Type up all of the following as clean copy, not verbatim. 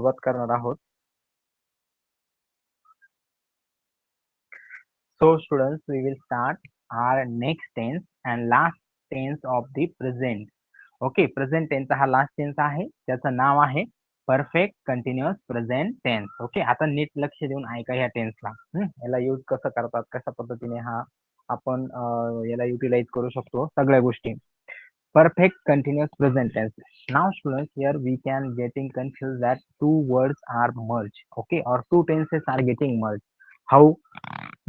सुरुवात करणार आहोत. So students, we will start our next tense and last tense of the present. Okay, present tense हा last tense आहे, त्याचं नाव आहे perfect continuous present tense. Okay, आता नीट लक्ष देऊन ऐका ह्या टेन्सला. याला यूज कसं करतात, कशा पद्धतीने हा आपण याला युटिलाइज करू शकतो, सगळ्या गोष्टी. Perfect continuous present tense. Now students, here we can getting confused that two words are merged, okay, or two tenses are getting merged. How?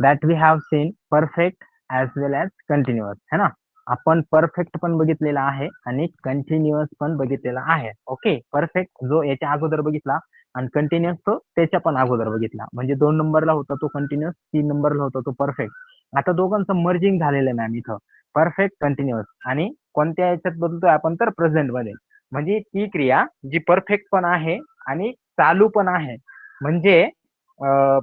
That we have seen perfect as well as continuous, है ना. आपण perfect पण बघितलेला आहे आणि continuous पण बघितलेला आहे. ओके, परफेक्ट जो याच्या अगोदर बघितला आणि कंटिन्युअस तो त्याच्या पण अगोदर बघितला. म्हणजे 2 नंबरला होता तो कंटिन्युअस, 3 नंबरला होता तो परफेक्ट. आता दोघांचं मर्जिंग झालेलं आहे मॅम इथं. परफेक्ट कंटिन्युअस आणि कोणत्या याच्यात बदलतोय आपण तर प्रेझेंट मध्ये. म्हणजे ती क्रिया जी परफेक्ट पण आहे आणि चालू पण आहे. म्हणजे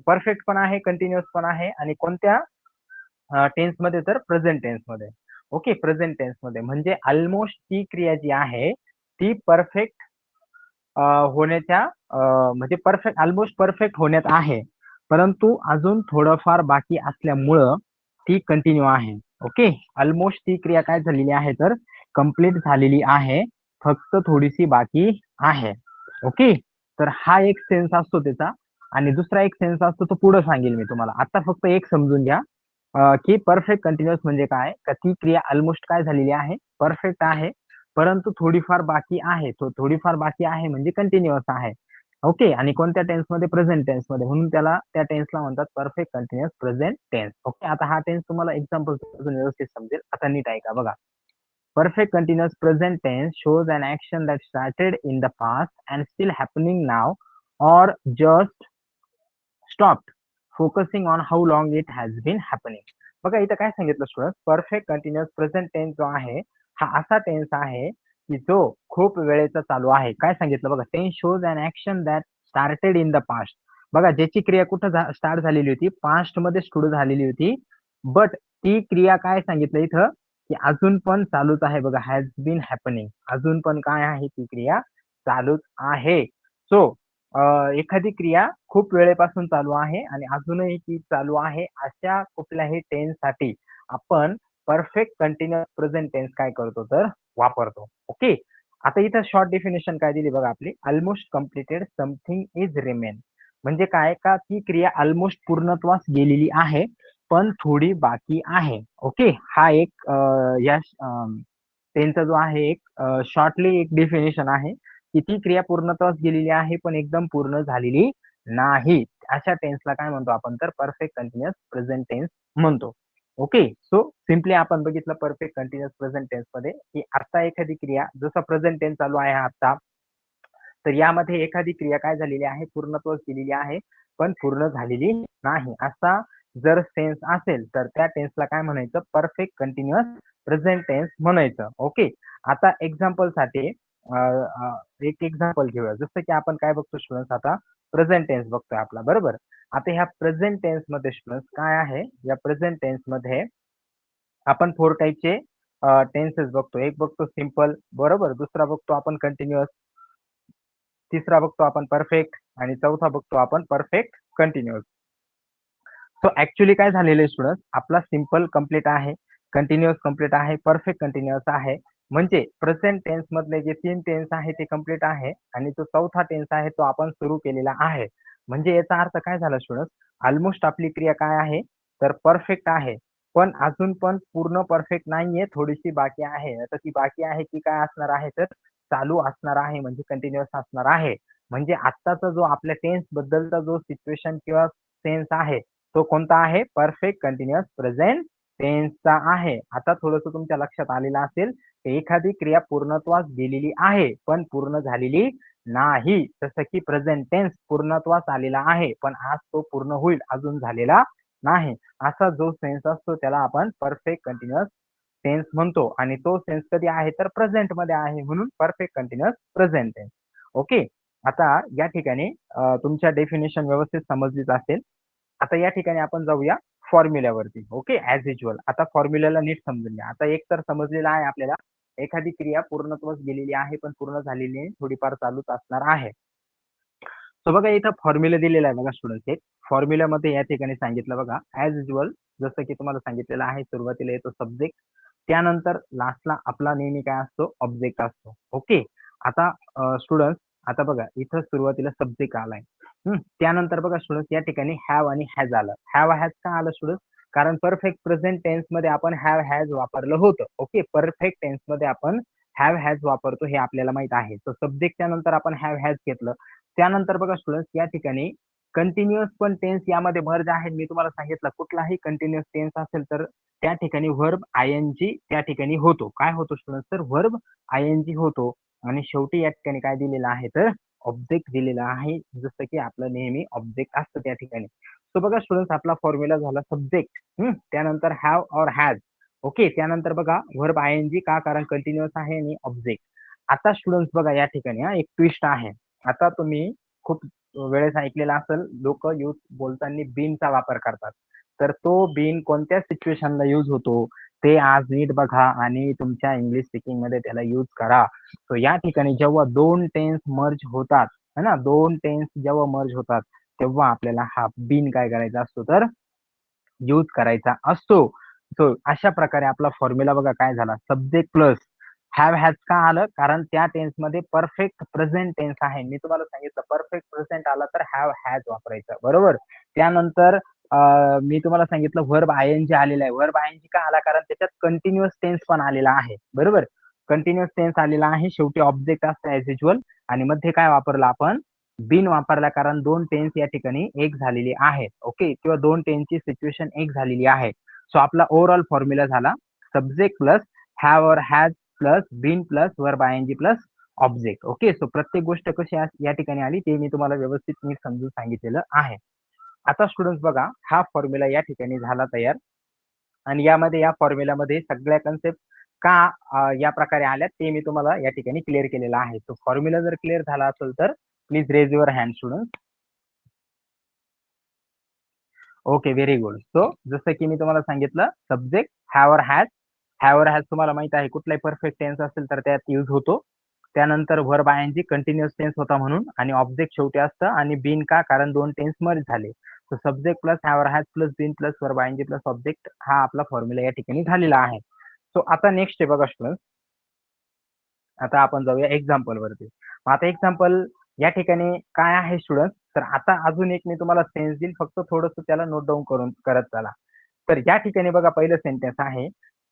परफेक्ट पण आहे, कंटिन्युअस पण आहे आणि कोणत्या टेन्स मध्ये तर प्रेझेंट टेन्स मध्ये. ओके, प्रेझेंट टेन्स मध्ये म्हणजे ऑलमोस्ट ती क्रिया जी आहे ती परफेक्ट होण्याच्या म्हणजे परफेक्ट ऑलमोस्ट परफेक्ट होण्यात आहे, परंतु अजून थोडंफार बाकी असल्यामुळं ती कंटिन्यू आहे. ओके, ऑलमोस्ट ती क्रिया काय झालेली आहे तर कंप्लीट झालेली आहे, फक्त थोडीशी बाकी आहे. ओके, तर हा एक सेन्स असतो त्याचा आणि दुसरा एक सेन्स असतो तो पुढे सांगेल मी तुम्हाला. आता फक्त एक समजून घ्या की परफेक्ट कंटिन्युअस म्हणजे काय, का ती क्रिया ऑलमोस्ट काय झालेली आहे, परफेक्ट आहे, परंतु थोडीफार बाकी आहे. थोडीफार बाकी आहे म्हणजे कंटिन्युअस आहे. ओके, आणि कोणत्या टेन्स मध्ये प्रेझेंट टेन्स मध्ये, म्हणून त्याला त्या टेन्सला म्हणतात perfect continuous present tense. Okay, आता हा टेन्स तुम्हाला एक्झाम्पल व्यवस्थित समजेल. आता नीट ऐका बघा. Perfect continuous present tense shows an action that started in the past and still happening now or just stopped, focusing on how long it has been happening. बघा इथं काय सांगितलं student, perfect continuous present tense जो आहे हा असा tense आहे की जो खूप वेळेचा चालू आहे. काय सांगितलं बघा, tense shows an action that started in the past. बघा ज्याची क्रिया कुठं स्टार्ट झालेली होती, पास्ट मध्ये सुरू झालेली होती, बट ती क्रिया काय सांगितलं इथं की अजून पण चालूच आहे. बघा, हॅज बीन हॅपनिंग, अजून पण काय आहे ती क्रिया चालूच आहे. सो एखादी क्रिया खूप वेळेपासून चालू आहे आणि अजूनही ती चालू आहे, अशा कुठल्याही टेन्स साठी आपण परफेक्ट कंटिन्युअस प्रेझेंट टेन्स काय करतो तर वापरतो. ओके, आता इथं शॉर्ट डेफिनेशन काय दिली बघा आपली, almost completed something is remain. म्हणजे काय का ती क्रिया ऑलमोस्ट पूर्णत्वास गेलेली आहे पण थोडी बाकी आहे. ओके, हा एक या टेन्सचा जो आहे एक शॉर्टली एक डेफिनेशन आहे की ती क्रिया पूर्णत्वास गेलेली आहे पण एकदम पूर्ण झालेली नाही. अशा टेन्सला काय म्हणतो आपण तर परफेक्ट कंटिन्युअस प्रेझेंट टेन्स म्हणतो. ओके, सो सिम्पली आपण बघितलं परफेक्ट कंटिन्युअस प्रेझेंट टेन्स मध्ये की आता एखादी क्रिया, जसं प्रेझेंट टेन्स चालू आहे आता, तर यामध्ये एखादी क्रिया काय झालेली आहे, पूर्णत्वास गेलेली आहे पण पूर्ण झालेली नाही. असा जर सेन्स असेल तर त्या टेन्सला काय म्हणायचं, परफेक्ट कंटिन्युअस प्रेझेंट टेन्स म्हणायचं. ओके, आता एक्झाम्पल साठी एक एक्झाम्पल घेऊया. जसं की आपण काय बघतो स्टुडंट्स, आता प्रेझेंट टेन्स बघतोय आपला, बरोबर. आता ह्या प्रेझेंट टेन्स मध्ये स्टुडंट्स काय आहे, या प्रेझेंट टेन्स मध्ये आपण 4 टाईपचे टेन्सेस बघतो. एक बघतो सिंपल, बरोबर, दुसरा बघतो आपण कंटिन्युअस, तिसरा बघतो आपण परफेक्ट आणि चौथा बघतो आपण परफेक्ट कंटिन्युअस. सो ऍक्च्युली काय झालेलं आहे स्टुडंट, आपला सिंपल कंप्लीट आहे, कंटिन्युअस कंप्लीट आहे, परफेक्ट कंटिन्युअस आहे. म्हणजे प्रेझेंट टेन्स मधले जे 3 टेन्स आहे ते कंप्लीट आहे आणि जो चौथा टेन्स आहे तो आपण सुरू केलेला आहे. म्हणजे याचा अर्थ काय झाला स्टुडंट, ऑलमोस्ट आपली क्रिया काय आहे तर परफेक्ट आहे, पण अजून पण पूर्ण परफेक्ट नाहीये, थोडीशी बाकी आहे. आता ती बाकी आहे ती काय असणार आहे तर चालू असणार आहे, म्हणजे कंटिन्युअस असणार आहे. म्हणजे आत्ताचा जो आपल्या टेन्स बद्दलचा जो सिच्युएशन किंवा सेन्स आहे तो कोणता आहे, परफेक्ट कंटिन्युअस प्रेझेंट टेन्सचा आहे. आता थोडंसं तुमच्या लक्षात आलेलं असेल की एखादी क्रिया पूर्णत्वास गेलेली आहे पण पूर्ण झालेली नाही. जसं की प्रेझेंट टेन्स पूर्णत्वास आलेला आहे पण आज तो पूर्ण होईल, अजून झालेला नाही. असा जो सेन्स असतो त्याला आपण परफेक्ट कंटिन्युअस टेन्स म्हणतो आणि तो सेन्स कधी आहे तर प्रेझेंट मध्ये आहे, म्हणून perfect continuous present tense. Okay, आता या ठिकाणी तुमच्या डेफिनेशन व्यवस्थित समजलीच असेल. आता या ठिकाणी आपण जाऊया फॉर्म्युल्यावरती. ओके, ऍज युज्युअल आता फॉर्म्युल्याला नीट समजून घ्या. आता एक तर समजलेला आहे आपल्याला, एखादी क्रिया पूर्णत्वास गेलेली आहे पण पूर्ण झालेली नाही, थोडीफार चालूच असणार आहे. सो बघा इथं फॉर्म्युला दिलेला आहे बघा स्टुडंट, एक फॉर्म्युल्यामध्ये या ठिकाणी सांगितलं बघा ऍज युजल, जसं की तुम्हाला सांगितलेलं आहे सुरुवातीला येतो सब्जेक्ट, त्यानंतर लास्टला आपला नेहमी काय असतो ऑब्जेक्ट असतो. ओके, आता स्टुडंट आता बघा इथं सुरुवातीला सब्जेक्ट आलाय. त्यानंतर बघा स्टुडंट या ठिकाणी हॅव आणि हॅज आलं. हॅव हॅज का आलं स्टुडंट? कारण परफेक्ट प्रेझेंट टेन्स मध्ये आपण हॅव हॅज वापरलं होतं. ओके, परफेक्ट टेन्स मध्ये आपण हॅव हॅज वापरतो हे आपल्याला माहित आहे. तर सब्जेक्टच्या नंतर आपण हॅव हॅज घेतलं. त्यानंतर बघा स्टुडंट या ठिकाणी कंटिन्युअस पण टेन्स यामध्ये मर्ज आहेत. मी तुम्हाला सांगितलं कुठलाही कंटिन्युअस टेन्स असेल तर त्या ठिकाणी व्हर्ब आयएनजी त्या ठिकाणी होतो. काय होतो स्टुडंट? तर व्हर्ब आयएनजी होतो आणि शेवटी या ठिकाणी काय दिलेलं आहे तर ऑब्जेक्ट दिलेला आहे, जसं की आपलं नेहमी ऑब्जेक्ट असतं त्या ठिकाणी. तो बघा स्टुडंट आपला फॉर्म्युला झाला सब्जेक्ट, त्यानंतर हॅव और हॅज. ओके, त्यानंतर बघा व्हर्ब आयएनजी का? कारण कंटिन्युअस आहे आणि ऑब्जेक्ट. आता स्टुडंट्स बघा या ठिकाणी एक ट्विस्ट आहे. आता तुम्ही खूप वेळेस ऐकलेला असेल, लोक यूज बोलताना बीनचा वापर करतात. तर तो बीन कोणत्या सिच्युएशनला यूज होतो ते आज नीट बघा आणि तुमच्या इंग्लिश स्पीकिंग मध्ये त्याला यूज करा. सो या ठिकाणी जेव्हा दोन टेन्स मर्ज होतात है ना, दोन टेन्स जेव्हा मर्ज होतात तेव्हा आपल्याला हा बीन काय करायचा असतो तर यूज करायचा असतो. सो अशा प्रकारे आपला फॉर्म्युला बघा काय झाला, सब्जेक्ट प्लस हॅव हॅज का आलं? कारण त्या टेन्स मध्ये परफेक्ट प्रेझेंट टेन्स आहे. मी तुम्हाला सांगितलं परफेक्ट प्रेझेंट आला तर हॅव हॅज वापरायचं, बरोबर. त्यानंतर मी तुम्हाला सांगितलं व्हर्ब आयएनजी आलेला आहे. व्हर्ब आयएनजी का आला? कारण त्याच्यात कंटिन्युअस टेन्स पण आलेला आहे, बरोबर. कंटिन्युअस टेन्स आलेला आहे. शेवटी ऑब्जेक्ट असतं ऍज युजल आणि मध्ये काय वापरलं आपण? बिन वापरला, कारण दोन टेन्स या ठिकाणी एक झालेली आहेत. ओके, किंवा दोन टेन्सची सिच्युएशन एक झालेली आहे. सो आपला ओव्हरऑल फॉर्म्युला झाला सब्जेक्ट प्लस हॅव और has plus been plus verb ING plus object. Okay, so प्रत्येक गोष्ट कशी या ठिकाणी आली ते मी तुम्हाला व्यवस्थित मी समजून सांगितलेलं आहे. आता स्टुडंट्स बघा हा फॉर्म्युला या ठिकाणी झाला तयार आणि यामध्ये या फॉर्म्युल्यामध्ये सगळ्या कन्सेप्ट का या प्रकारे आल्या ते मी तुम्हाला या ठिकाणी क्लिअर केलेलं आहे. तो फॉर्म्युला जर क्लिअर झाला असेल तर please raise your hand student. Okay, very good. So जसं की मी तुम्हाला सांगितलं सब्जेक्ट हॅव और हॅज. हॅव और हॅज तुम्हाला माहित आहे कुठलाही परफेक्ट टेन्स असेल तर त्यात यूज होतो. त्यानंतर व्हर्ब आयएनजी कंटिन्युअस टेन्स होता म्हणून आणि ऑब्जेक्ट शेवटी असतं आणि बीन का? कारण दोन टेन्स मर्ज झाले. सो सब्जेक्ट प्लस हॅव और has plus been plus verb ING plus object हा आपला फॉर्म्युला या ठिकाणी झालेला आहे. सो आता नेक्स्ट आहे बघा स्टुडंट, आता आपण जाऊया एक्झाम्पल वरती. आता एक्झाम्पल या ठिकाणी काय आहे स्टुडंट? तर आता अजून एक मी तुम्हाला सेन्स देईल, फक्त थोडंसं त्याला नोट डाऊन करून करत चला. तर या ठिकाणी बघा पहिलं सेंटेन्स आहे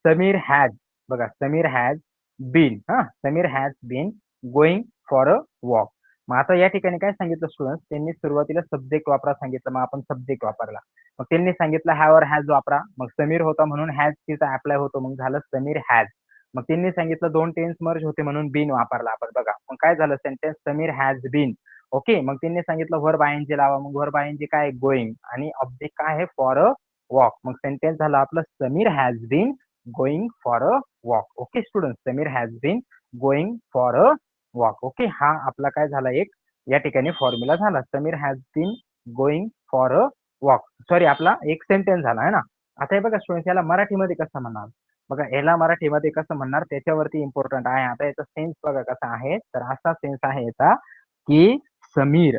समीर हॅज. बघा Sameer has been, Sameer has been going for a walk. मग आता या ठिकाणी काय सांगितलं स्टुडंट? त्यांनी सुरुवातीला सब्जेक्ट वापरा सांगितलं, मग आपण सब्जेक्ट वापरला. मग त्यांनी सांगितलं हॅव और हॅज वापरा, मग समीर होता म्हणून हॅज तिचा अप्लाय होतो, मग झालं समीर हॅज. मग त्यांनी सांगितलं दोन टेन्स मर्ज होते म्हणून बीन वापरला आपण. बघा मग काय झालं sentence Sameer has been. Okay, मग त्यांनी सांगितलं व्हर्ब आयएनजी लावा, मग व्हर्ब आयएनजी काय? गोइंग आणि ऑब्जेक्ट काय आहे? For a walk. मग सेंटेन्स झालं आपलं Sameer has been going for a walk. Okay student, Sameer has been going for a walk. Okay, हा आपला काय झाला एक या ठिकाणी फॉर्म्युला झाला, Sameer has been going for a walk. Sorry, आपला एक सेंटेन्स झाला आहे ना. आता हे बघा स्टुडंट याला मराठीमध्ये कसं म्हणणार? बघा याला मराठीमध्ये कसं म्हणणार त्याच्यावरती इम्पॉर्टंट आहे. आता याचा सेन्स बघा कसा आहे, तर असा सेन्स आहे याचा की समीर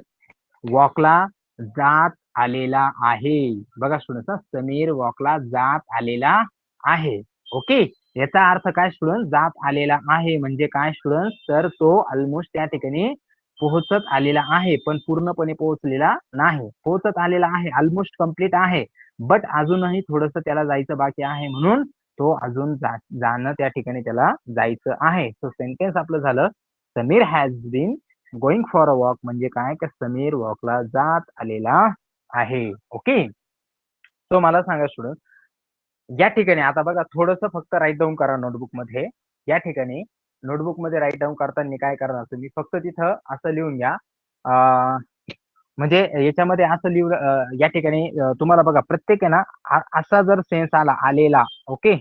वॉकला जात आलेला आहे. बघा स्टुडंट, समीर वॉकला जात आलेला आहे. ओके, याचा अर्थ काय स्टुडंट? जात आलेला आहे म्हणजे काय स्टुडंट? तर तो ऑलमोस्ट त्या ठिकाणी पोहोचत आलेला आहे, पण पूर्णपणे पोहोचलेला नाही. पोहोचत आलेला आहे, ऑलमोस्ट कम्प्लीट आहे, बट अजूनही थोडस त्याला जायचं बाकी आहे, म्हणून तो अजून जाणं त्या ठिकाणी त्याला जायचं आहे. सो सेंटेन्स आपलं झालं Sameer has been going for a walk म्हणजे काय? की समीर वॉकला जात आलेला आहे. ओके, तो मला सांगा स्टुडंट या ठिकाणी आता बघा थोडंसं फक्त राईट डाऊन करा नोटबुक मध्ये. या ठिकाणी नोटबुक मध्ये राईट डाऊन करताना काय करणार तुम्ही? फक्त तिथं असं लिहून घ्या, म्हणजे याच्यामध्ये असं लिहून या ठिकाणी तुम्हाला बघा प्रत्येक आहे ना असा जर सेन्स आला आलेला. ओके,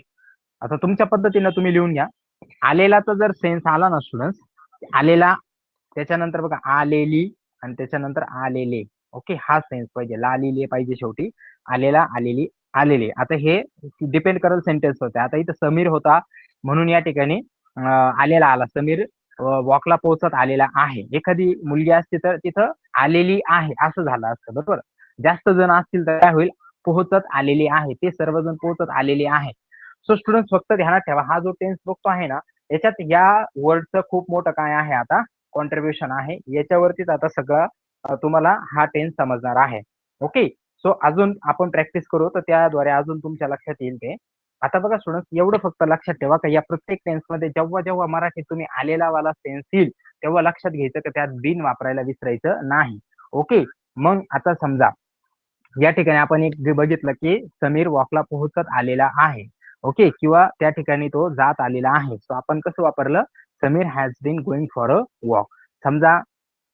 आता तुमच्या पद्धतीनं तुम्ही लिहून घ्या. आलेलाचा जर सेन्स आला ना स्टुडंट, आलेला त्याच्यानंतर बघा आलेली आणि त्याच्यानंतर आलेले. ओके, हा सेन्स पाहिजे, लालेली पाहिजे शेवटी, आलेला आलेली आलेले. आता हे डिपेंड करेल सेंटेन्स होते. आता इथं समीर होता म्हणून या ठिकाणी आलेला आला, समीर वॉकला पोहोचत आलेला आहे. एखादी मुलगी असते तर तिथं आलेली आहे असं झालं असतं, बरोबर. जास्त जण असतील तर काय होईल, पोहोचत आलेली आहे, ते सर्वजण पोहोचत आलेले आहे. सो स्टुडंट फक्त ध्यानात ठेवा, हा जो टेन्स बघतो आहे ना, याच्यात या वर्डचं खूप मोठं काय आहे आता कॉन्ट्रीब्युशन आहे. याच्यावरतीच आता सगळं तुम्हाला हा टेन्स समजणार आहे. ओके. सो अजून आपण प्रॅक्टिस करू तर त्याद्वारे अजून तुमच्या लक्षात येईल ते. आता बघा स्टुडंट्स, एवढं फक्त लक्षात ठेवा का या प्रत्येक टेन्समध्ये जेव्हा मराठीत तुम्ही आलेला वाला सेन्स येईल तेव्हा लक्षात घ्यायचं की त्यात बीन वापरायला विसरायचं नाही. ओके. मग आता समजा या ठिकाणी आपण एक जे बघितलं की समीर वॉकला पोहोचत आलेला आहे. ओके. किंवा त्या ठिकाणी तो जात आलेला आहे. सो आपण कसं वापरलं, Sameer has been going for a walk. समजा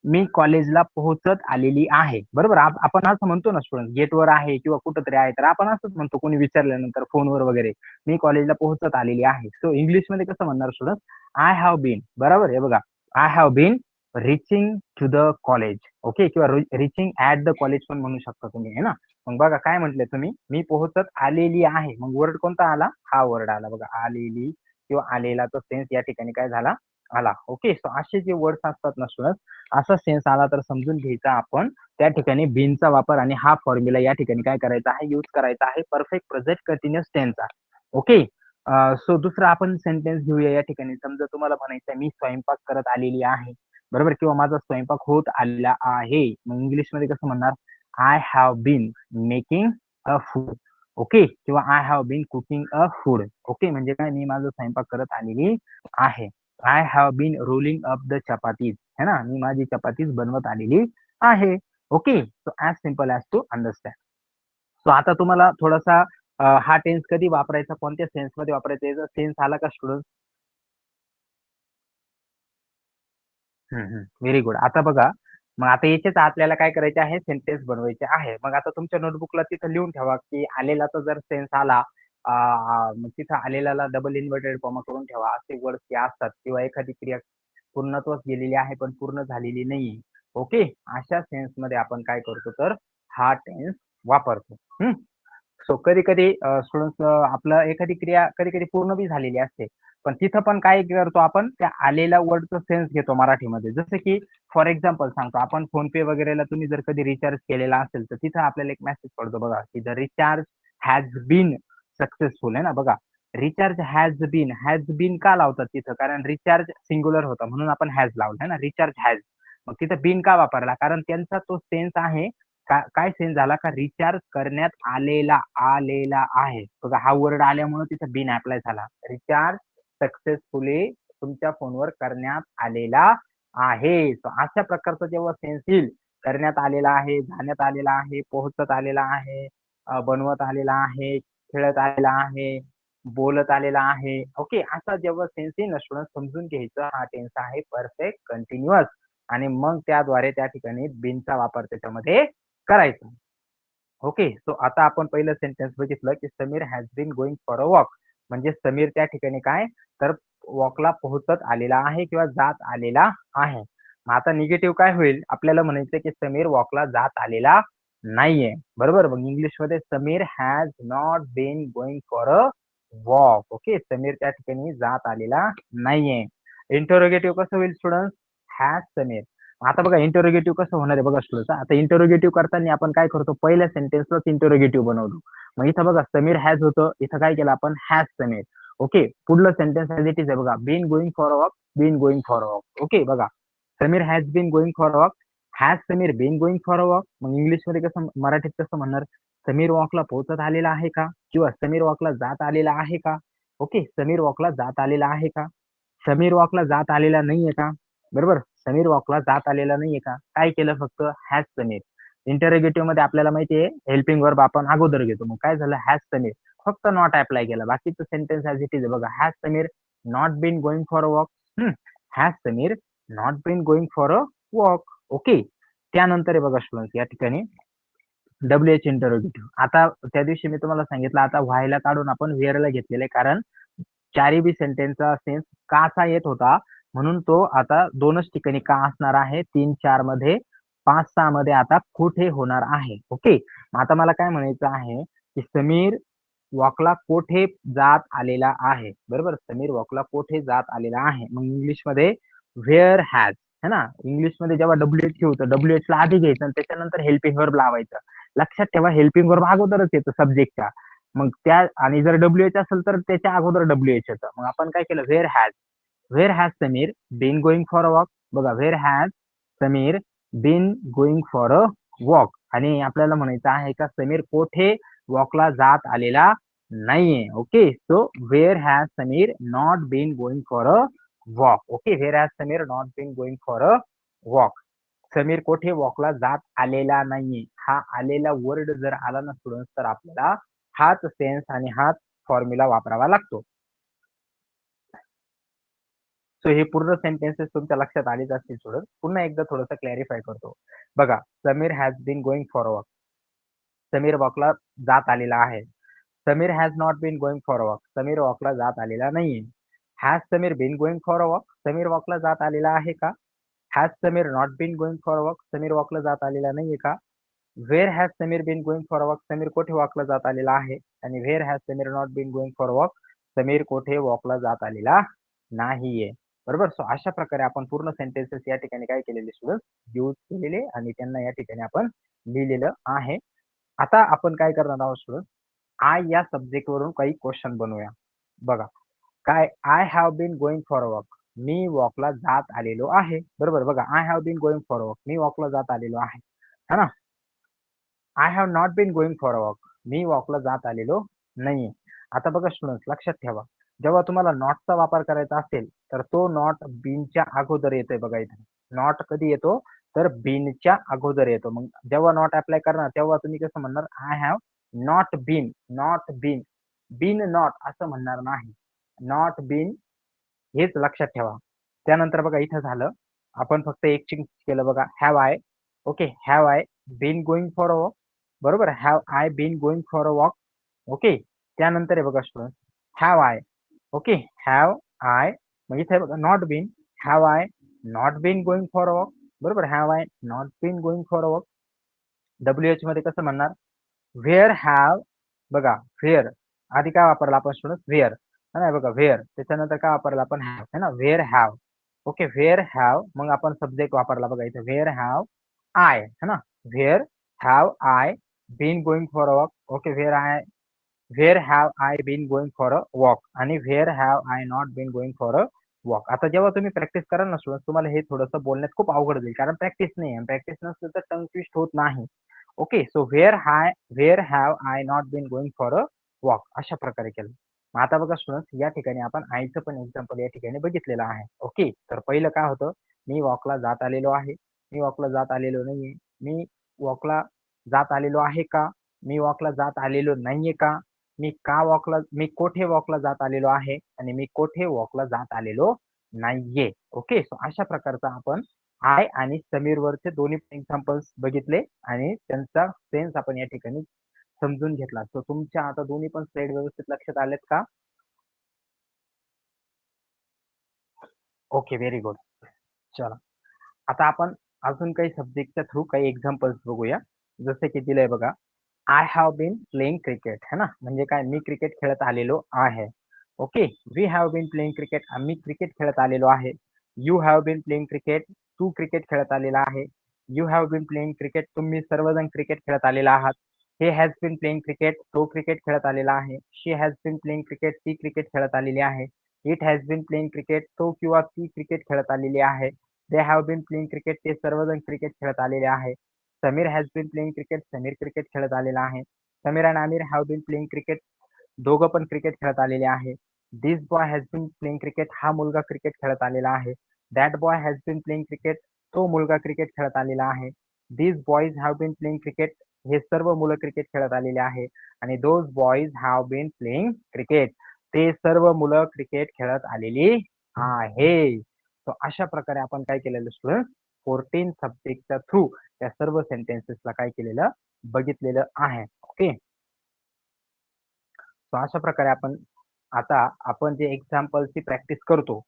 मी कॉलेजला पोहोचत आलेली आहे, बरोबर. आपण असं म्हणतो ना स्टुडंट, गेटवर आहे किंवा कुठंतरी आहे तर आपण असंच म्हणतो कोणी विचारल्यानंतर फोनवर वगैरे, मी कॉलेजला पोहोचत आलेली आहे. सो इंग्लिशमध्ये कसं म्हणणार स्टुडंट, आय हॅव बीन, बरोबर. हे बघा, I have been reaching to the college. Okay. किंवा रिचिंग ऍट द कॉलेज पण म्हणू शकता तुम्ही, है ना. मग बघा काय म्हटले तुम्ही, मी पोहोचत आलेली आहे. मग वर्ड कोणता आला, हा वर्ड आला बघा, आलेली किंवा आलेला. तो सेन्स या ठिकाणी काय झाला, आला. ओके. सो असे जे वर्ड्स असतात ना स्टुडंट, असा सेन्स आला तर समजून घ्यायचा आपण त्या ठिकाणी बीनचा वापर आणि हा फॉर्म्युला या ठिकाणी काय करायचा आहे, यूज करायचा आहे परफेक्ट प्रेझेंट कंटिन्युअस टेन्सचा. ओके. सो दुसरा आपण सेंटेन्स घेऊया या ठिकाणी. समजा तुम्हाला म्हणायचं आहे, मी स्वयंपाक करत आलेली आहे, बरोबर. किंवा माझा स्वयंपाक होत आलेला आहे. मग इंग्लिशमध्ये कसं म्हणणार, I have been making a food. Okay. किंवा I have been cooking a food. Okay. म्हणजे काय, मी माझा स्वयंपाक करत आलेली आहे. I have been rolling up the chapatis, है ना, मी माझी चपातीज बनवत आलेली आहे. Okay. So as simple as to understand. So आता तुम्हाला थोडासा हा टेन्स कधी वापरायचा, कोणत्या सेन्स मध्ये वापरायचा, याचा सेन्स आला का स्टुडंट? Very good. आता बघा, मग आता याच्यात आपल्याला काय करायचे आहे, सेंटेन्स बनवायचे आहे. मग आता तुमच्या नोटबुकला तिथं लिहून ठेवा की आलेलाचा जर सेन्स आला, मग तिथं आलेल्याला डबल इन्व्हर्टेड कॉमा करून ठेवा. असे वर्ड जे असतात किंवा एखादी क्रिया पूर्णत्वास गेलेली आहे पण पूर्ण झालेली नाहीये. ओके. अशा सेन्स मध्ये आपण काय करतो तर हा टेन्स वापरतो. सो कधी कधी स्टुडंट्स, आपलं एखादी क्रिया कधी कधी पूर्ण बी झालेली असते, पण तिथं पण काय करतो आपण, त्या आलेल्या वर्डचं सेन्स घेतो मराठीमध्ये. जसं की फॉर एक्झाम्पल सांगतो, आपण फोन पे वगैरेला तुम्ही जर कधी रिचार्ज केलेला असेल तर तिथं आपल्याला एक मेसेज पडतो बघा की the recharge has been successful, आहे ना. बघा, रिचार्ज हॅज बीन का लावतात तिथं, कारण रिचार्ज सिंग्युलर होता म्हणून आपण हॅज लावलं, है ना, रिचार्ज हॅज. मग तिथं बीन का वापरला, कारण त्यांचा तो सेन्स आहे, काय सेन्स झाला का, रिचार्ज करण्यात आलेला आलेला आहे. बघा, हा वर्ड आल्यामुळे तिथं बीन अप्लाय झाला. रिचार्ज सक्सेसफुली तुमच्या फोनवर करण्यात आलेला आहे. अशा प्रकारचा जेव्हा सेन्स येईल, करण्यात आलेला आहे, जाण्यात आलेला आहे, पोहोचत आलेला आहे, बनवत आलेला आहे, खेळत आलेला आहे, बोलत आलेला आहे. ओके. असा जेव्हा सेन्स येईल ना स्टुडंट, समजून घ्यायचं हा टेन्स आहे परफेक्ट कंटिन्युअस, आणि मग त्याद्वारे त्या ठिकाणी बीनचा वापर त्याच्यामध्ये करायचा. ओके. सो आता आपण पहिलं सेंटेन्स बघितलं की Sameer has been going for a walk. म्हणजे समीर त्या ठिकाणी काय तर वॉकला पोहोचत आलेला आहे किंवा जात आलेला आहे. मग आता निगेटिव्ह काय होईल, आपल्याला म्हणायचं की समीर वॉकला जात आलेला नाहीये, बरोबर. मग इंग्लिशमध्ये Sameer has not been going for a walk. Okay. Sameer त्या ठिकाणी जात आलेला नाहीये. इंटरोगेटिव्ह कसं होईल स्टुडंट, हॅज समीर. आता बघा इंटरोगेटिव्ह कसं होणार आहे बघा स्टुडंट. आता इंटरोगेटिव्ह करताना आपण काय करतो, पहिल्या सेंटेन्सलाच इंटरोगेटिव्ह बनवतो. मग इथं बघा समीर हॅज होतं, इथं काय केलं आपण, हॅज समीर. ओके. पुढलं सेंटेन्स ऍज इट इज आहे बघा, been going for a walk, been going for a walk. Okay. बघा, Sameer has been going for a walk, has Sameer been going for a walk. मग इंग्लिशमध्ये कसं, मराठीत कसं म्हणणार, समीर वॉकला पोहोचत आलेला आहे का, किंवा समीर वॉकला जात आलेला आहे का. ओके. समीर वॉकला जात आलेला आहे का, समीर वॉकला जात आलेला नाहीये का, बरोबर. समीर वॉकला जात आलेला नाहीये का, काय केलं फक्त हॅज समीर. इंटरोगेटिव्ह मध्ये आपल्याला माहितीये हेल्पिंग वर्ब आपण अगोदर घेतो, मग काय झालं, हॅज समीर, फक्त नॉट अप्लाय केला. बाकीचं सेंटेन्स ऍज इट इज आहे बघा, has Sameer not been going for a walk, has Sameer not been going for a walk. Okay. त्यानंतर आहे बघा स्टुडंट या ठिकाणी डब्ल्यू एच इंटरोगेटिव्ह. आता त्या दिवशी मी तुम्हाला सांगितलं, आता व्हायला काढून आपण वेअरला घेतलेलं आहे, कारण चारी बी सेंटेन्सचा सेन्स काचा येत होता, म्हणून तो आता दोनच ठिकाणी का असणार आहे, 3, 4 मध्ये, 5, 6 मध्ये आता कुठे होणार आहे. ओके. आता मला काय म्हणायचं आहे की समीर वॉकला कोठे जात आलेला आहे, बरोबर. समीर वॉकला कोठे जात आलेला आहे. मग इंग्लिशमध्ये व्हेअर हॅज, है ना. इंग्लिशमध्ये जेव्हा WH होतं, WH ला आधी घ्यायचं आणि त्याच्यानंतर हेल्पिंग वर्ब लावायचं. लक्षात ठेवा, हेल्पिंग वर्ब अगोदरच येतं सब्जेक्टच्या. मग त्या आणि जर WH असेल तर त्याच्या अगोदर WH येतं. मग आपण काय केलं, where has Sameer been going for a walk. बघा, where has Sameer been going for a walk. आणि आपल्याला म्हणायचं आहे का समीर कोठे वॉकला जात आलेला नाहीये. Okay, so where has Sameer not been going for a walk. Okay, where has Sameer not been going for a walk. Sameer कोठे वॉकला जात आलेला नाहीये. हा आलेला वर्ड जर आला ना स्टुडंट तर आपल्याला हाच सेन्स आणि हाच फॉर्म्युला वापरावा लागतो. सो हे पूर्ण सेंटेन्सेस तुमच्या लक्षात आलेच असतील स्टुडंट. पुन्हा एकदा थोडंसं क्लॅरिफाय करतो. बघा, Sameer has been going for a walk. Sameer वॉकला जात आलेला आहे. Sameer has not been going for a walk. Sameer वॉकला जात आलेला नाहीये. Has Sameer been going for a walk. Sameer वॉकला जात आलेला आहे का? Has Sameer not been going for a walk. Sameer वॉकला जात आलेला नाहीये का? Where has Sameer been going for a walk. Sameer कोठे वॉकला जात आलेला आहे. आणि where has Sameer not been going for a walk. Sameer कोठे वॉकला जात आलेला नाहीये. बरोबर. सो अशा प्रकारे आपण पूर्ण सेंटेन्सेस या ठिकाणी काय केलेले स्टुडंट, यूज केलेले आणि त्यांना या ठिकाणी आपण लिहिलेलं आहे. आता आपण काय करणार आहोत स्टुडंट, आय या सब्जेक्ट वरून काही क्वेश्चन बनवूया. बघा, काय, I have been going for a walk. मी वॉकला जात आलेलो आहे. बरोबर. बघा, I have been going for a walk, मी वॉकला जात आलेलो आहे, है ना. I have not been going for a walk, मी वॉकला जात आलेलो नाहीये. आता बघा स्टुडंट, लक्षात ठेवा, जेव्हा तुम्हाला नॉटचा वापर करायचा असेल तर तो नॉट बीनच्या अगोदर येतोय. बघा इथे नॉट कधी येतो तर बीनच्या अगोदर येतो. मग जेव्हा नॉट अप्लाय करणार तेव्हा तुम्ही कसं म्हणणार, I have not been, not been, been not असं म्हणणार नाही, नॉट बीन, हेच लक्षात ठेवा. त्यानंतर बघा इथं झालं, आपण फक्त एक चेंज केलं. बघा, have I, okay, have I been going for a walk. बरोबर, have I been going for a walk. Okay, त्यानंतर आहे बघा student, have I, okay, have I, मग इथे बघा not been, have I not been going for a walk. बरोबर, have I not been going for a walk. WH मध्ये कसं म्हणणार, व्हेअर हॅव, बघा व्हेअर आधी काय वापरला आपण स्टुडंट, व्हेअर, नाही बघा व्हेअर, त्याच्यानंतर काय वापरला आपण, हॅव, है ना, where have. Okay, where have, मग आपण सब्जेक्ट वापरला बघा इथे, व्हेअर हॅव आय, है ना, where have I been going for a walk. Okay, where have I been going for a walk आणि where have I not been going for a walk. आता जेव्हा तुम्ही प्रॅक्टिस कराल ना स्टुडंट, तुम्हाला हे थोडंसं बोलण्यात खूप अवघड जाईल, कारण प्रॅक्टिस नाही आहे. प्रॅक्टिस नसलं तर टंग ट्विस्ट होत नाही. Okay, so where have I not been going for a walk, अशा प्रकारे केलं. मग आता बघा स्टुडंट, या ठिकाणी आपण आयचं पण एक्झाम्पल या ठिकाणी बघितलेलं आहे. ओके, तर पहिलं काय होतं, मी वॉकला जात आलेलो आहे. मी वॉकला जात आलेलो नाहीये. मी वॉकला जात आलेलो आहे का? मी वॉकला जात आलेलो नाहीये का? मी कोठे वॉकला जात आलेलो आहे आणि मी कोठे वॉकला जात आलेलो नाहीये. ओके, सो अशा प्रकारचा आपण आय आणि समीर वरचे दोन्ही एक्झाम्पल्स बघितले आणि त्यांचा सेन्स आपण या ठिकाणी समजून घेतला. सो तुमच्या आता दोन्ही पण स्लाइड व्यवस्थित लक्षात आलेत का? Okay, very good. चला, आता आपण अजून काही सब्जेक्टच्या थ्रू काही एक्झाम्पल्स बघूया. जसे की दिलंय बघा, I have been playing cricket, है ना, म्हणजे काय, मी क्रिकेट खेळत आलेलो आहे. Okay, we have been playing cricket, आम्ही क्रिकेट खेळत आलेलो आहे. You have been playing cricket, तू क्रिकेट खेळत आलेला आहे. You have been playing cricket, तुम्ही सर्वजण क्रिकेट खेळत आलेला आहात. He has been playing cricket, तो क्रिकेट खेळत आलेला आहे. She has been playing cricket, ती क्रिकेट खेळत आलेली आहे. It has been playing cricket, तो किंवा ती क्रिकेट खेळत आलेली आहे. They have been playing cricket, ते सर्वजण क्रिकेट खेळत आलेले आहे. Sameer has been playing cricket, Sameer cricket खेळत आलेला आहे. Sameer and Aamir have been playing cricket, दोघं पण क्रिकेट खेळत आलेले आहे. This boy has been playing cricket, हा मुलगा क्रिकेट खेळत आलेला आहे. That boy has been playing cricket, तो मुलगा क्रिकेट खेळत आलेला आहे. दिस boys have been playing cricket, हे सर्व मुलं क्रिकेट खेळत आलेले आहे. आणि those boys have been playing cricket, ते सर्व मुलं क्रिकेट खेळत आलेली आहे. तर अशा प्रकारे आपण काय केलेलं स्टुडंट, 14 सब्जेक्टच्या थ्रू त्या सर्व सेंटेन्सेसला काय केलेलं, बघितलेलं आहे. ओके, सो अशा प्रकारे आपण आता आपण जे एक्झाम्पलची प्रॅक्टिस करतो,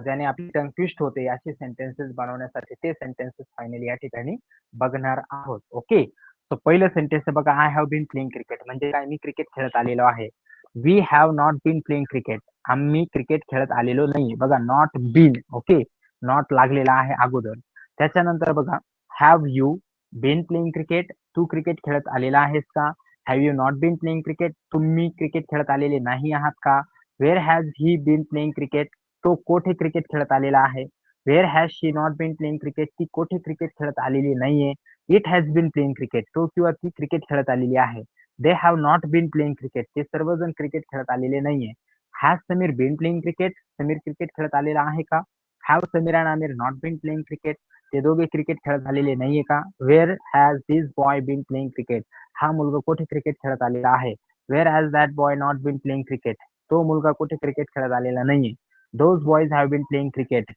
ज्याने आपली टंग ट्विस्ट होते असे सेंटेन्सेस बनवण्यासाठी, ते सेंटेन्सेस फायनली या ठिकाणी बघणार आहोत. ओके, सो पहिलं सेंटेन्स बघा, I have been playing cricket, म्हणजे काय, मी क्रिकेट खेळत आलेलो आहे. We have not been playing cricket, आम्ही क्रिकेट खेळत आलेलो नाही. बघा, नॉट बीन. ओके, नॉट लागलेला आहे अगोदर. त्याच्यानंतर बघा, have you been playing cricket? तू क्रिकेट खेळत आलेला आहेस का? Have you not been playing cricket? तुम्ही क्रिकेट खेळत आलेले नाही आहात का? Where has he been playing cricket? तो कोठे क्रिकेट खेळत आलेला आहे? Where has she not been playing cricket? ती कोठे क्रिकेट खेळत आलेली नाहीये. It has been playing cricket? तो किंवा ती क्रिकेट खेळत आलेली आहे. They have not been playing cricket? ते सर्वजण क्रिकेट खेळत आलेले नाहीये. Has Sameer been playing cricket? Sameer cricket खेळत आलेला आहे का? Have Sameer and Aamir not been playing cricket? ते दोघे क्रिकेट खेळत आलेले नाहीये का? Where has this boy been playing cricket? हा मुलगा कुठे क्रिकेट खेळत आलेला आहे? Where has that boy not been playing cricket? तो मुलगा कुठे क्रिकेट खेळत आलेला नाहीये. Those boys have been playing cricket.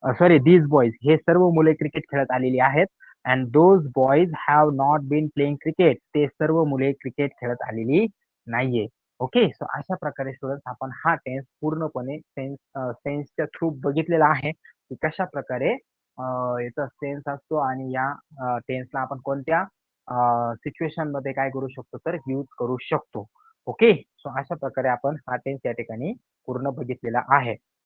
Sorry, these boys, हे सर्व मुले क्रिकेट खेळत आलेली आहेत. And those boys have not been playing cricket? ते सर्व मुले क्रिकेट खेळत आलेली नाहीये. ओके, सो अशा प्रकारे स्टुडंट्स आपण हा टेन्स पूर्णपणे सेन्सच्या थ्रू बघितलेला आहे की कशा प्रकारे याचा सेन्स असतो आणि या टेन्सला आपण कोणत्या सिच्युएशन मध्ये काय करू शकतो तर यूज करू शकतो. ओके, सो अशा प्रकारे आपण हा टेन्स या ठिकाणी पूर्ण बघितलेला आहे.